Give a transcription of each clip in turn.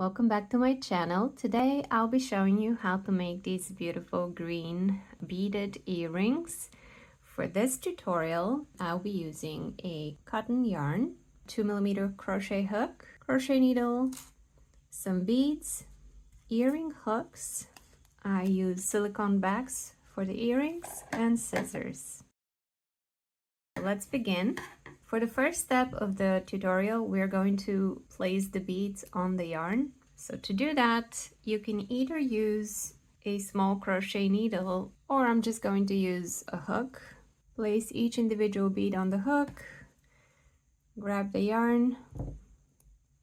Welcome back to my channel. Today I'll be showing you how to make these beautiful green beaded earrings. For this tutorial, I'll be using a cotton yarn, 2mm crochet hook, crochet needle, some beads, earring hooks. I use silicone backs for the earrings and scissors. Let's begin. For the first step of the tutorial, we're going to place the beads on the yarn. So to do that, you can either use a small crochet needle, or I'm just going to use a hook. Place each individual bead on the hook, grab the yarn,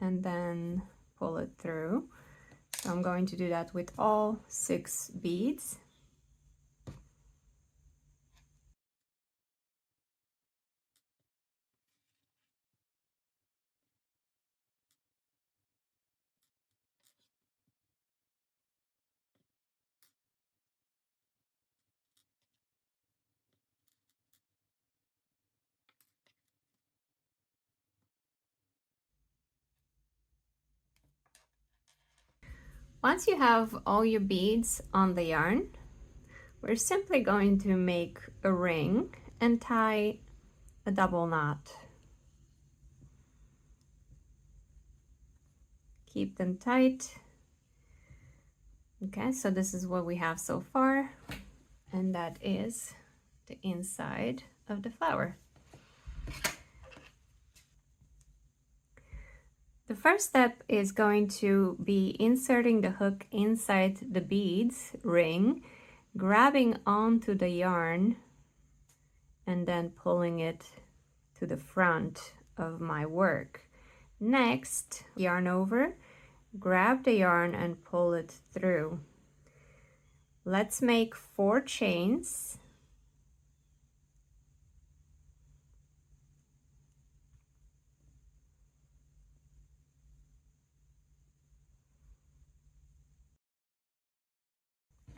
and then pull it through. So I'm going to do that with all 6 beads. Once you have all your beads on the yarn, we're simply going to make a ring and tie a double knot. Keep them tight. Okay, so this is what we have so far, and that is the inside of the flower. The first step is going to be inserting the hook inside the beads ring, grabbing onto the yarn, and then pulling it to the front of my work. Next, yarn over, grab the yarn and pull it through. Let's make 4 chains.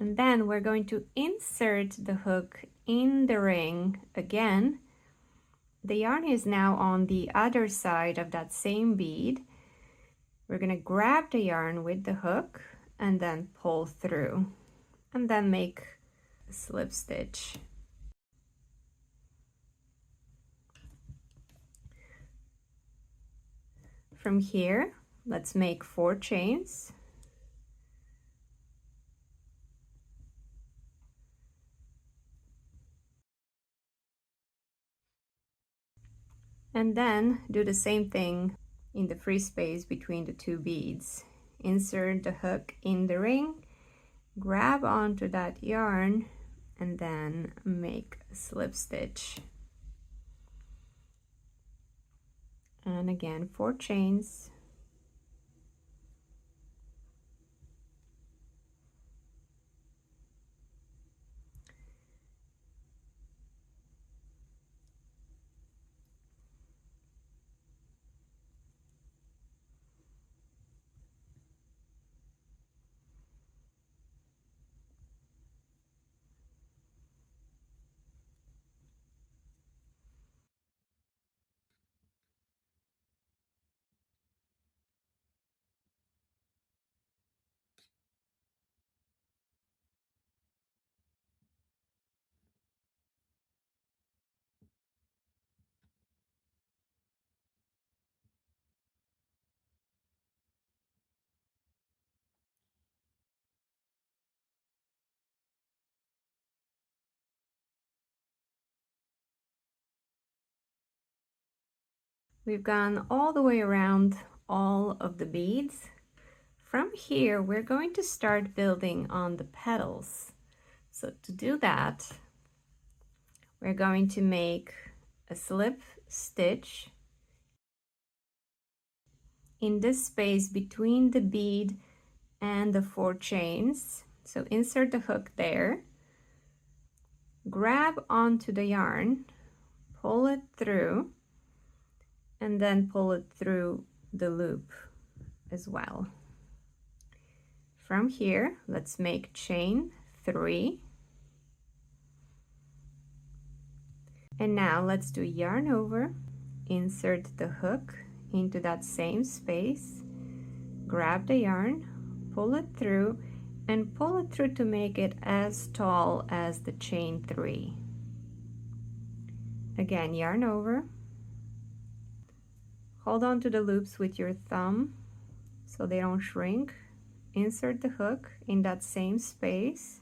And then we're going to insert the hook in the ring again. The yarn is now on the other side of that same bead. We're going to grab the yarn with the hook and then pull through, and then make a slip stitch. From here, let's make 4 chains. And then do the same thing in the free space between the 2 beads. Insert the hook in the ring, grab onto that yarn, and then make a slip stitch. And again, 4 chains. We've gone all the way around all of the beads. From here, we're going to start building on the petals. So to do that, we're going to make a slip stitch in this space between the bead and the 4 chains. So insert the hook there, grab onto the yarn, pull it through, and then pull it through the loop as well. From here, let's make chain 3. And now let's do yarn over, insert the hook into that same space, grab the yarn, pull it through, and pull it through to make it as tall as the chain 3. Again, yarn over, hold on to the loops with your thumb so they don't shrink, insert the hook in that same space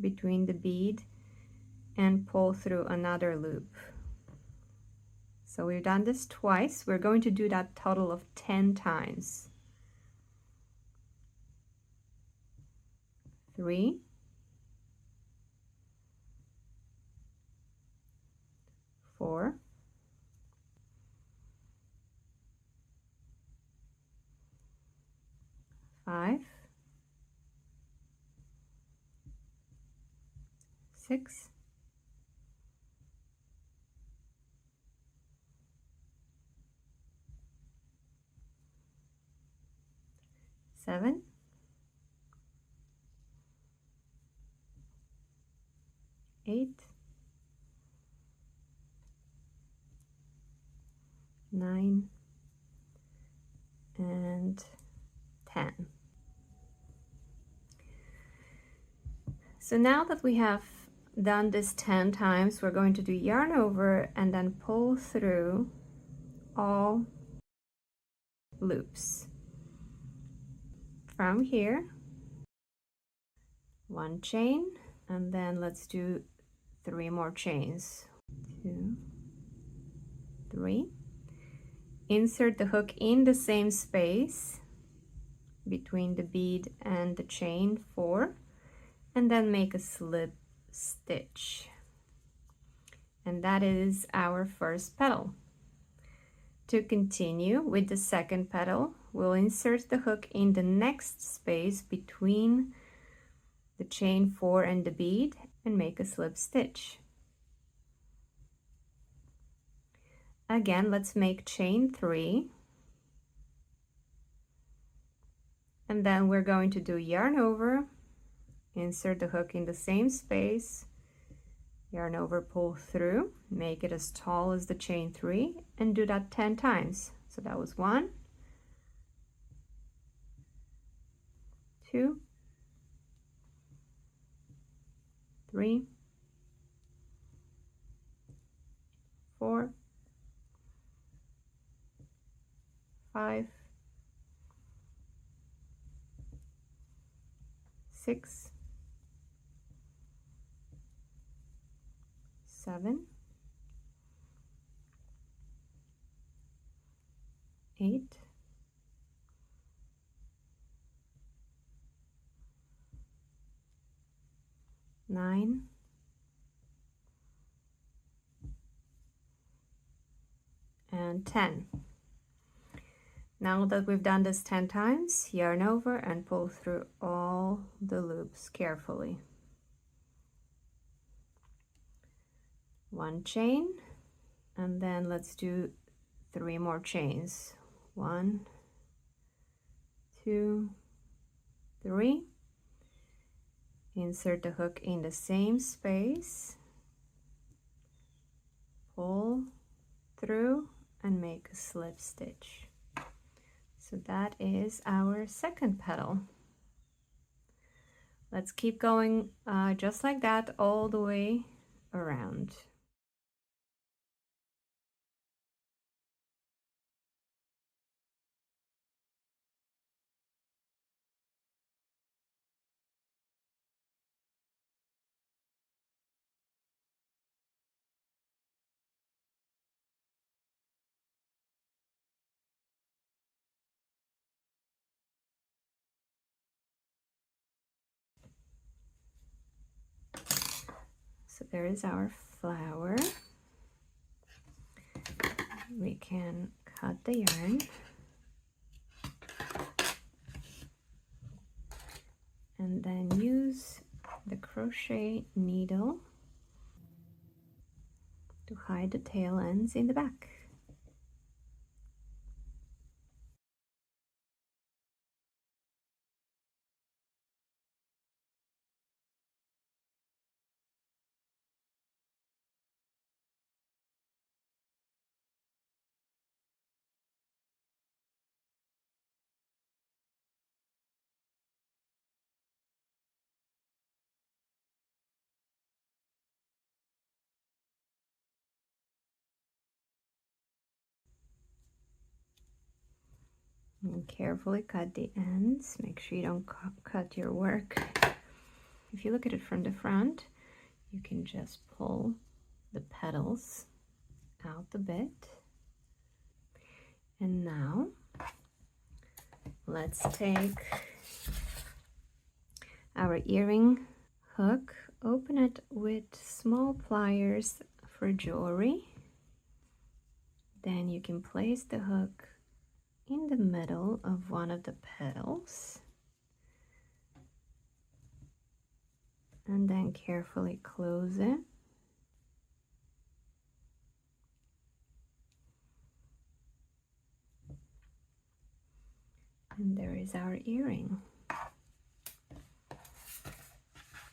between the bead and pull through another loop. So we've done this twice. We're going to do that total of 10 times. 3, 4, 5, 6, 7, 8, 9, and 10. So now that we have done this 10 times, we're going to do yarn over and then pull through all loops. From here, 1 chain, and then let's do 3 more chains. 2, 3. Insert the hook in the same space between the bead and the chain 4, and then make a slip stitch. And that is our first petal. To continue with the second petal, we'll insert the hook in the next space between the chain 4 and the bead and make a slip stitch. Again, let's make chain 3, and then we're going to do yarn over, insert the hook in the same space, yarn over, pull through, make it as tall as the chain 3, and do that 10 times. So that was 1, 2, 3, 4, 5, 6, 7, 8, 9, and 10. Now that we've done this 10 times, yarn over and pull through all the loops carefully. 1 chain, and then let's do 3 more chains. 1, 2, 3. Insert the hook in the same space, pull through, and make a slip stitch. So that is our second petal. Let's keep going just like that all the way around. So there is our flower. We can cut the yarn and then use the crochet needle to hide the tail ends in the back. And carefully cut the ends. Make sure you don't cut your work. If you look at it from the front, you can just pull the petals out a bit. And now let's take our earring hook, open it with small pliers for jewelry. Then you can place the hook in the middle of one of the petals and then carefully close it. And there is our earring.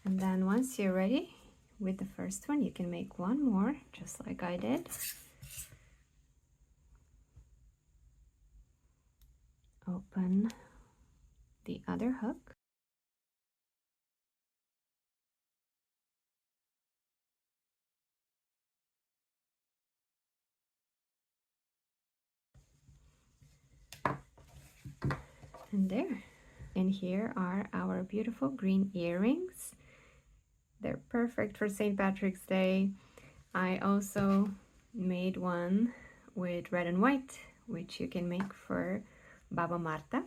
And then once you're ready with the first one, you can make one more, just like I did. Open the other hook. And there. And here are our beautiful green earrings. They're perfect for St. Patrick's Day. I also made one with red and white, which you can make for Baba Marta.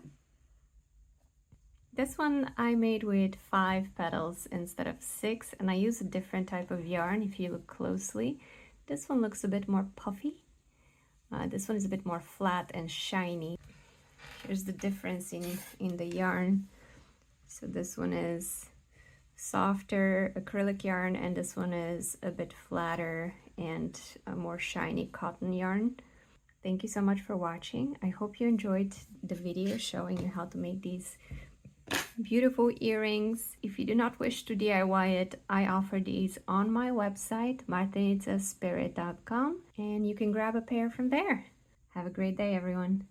This one I made with 5 petals instead of 6, and I use a different type of yarn. If you look closely, this one looks a bit more puffy. This one is a bit more flat and shiny. Here's the difference in the yarn. So this one is softer acrylic yarn, and this one is a bit flatter and a more shiny cotton yarn. Thank you so much for watching. I hope you enjoyed the video showing you how to make these beautiful earrings. If you do not wish to DIY it, I offer these on my website, martenitsaspirit.com, and you can grab a pair from there. Have a great day, everyone.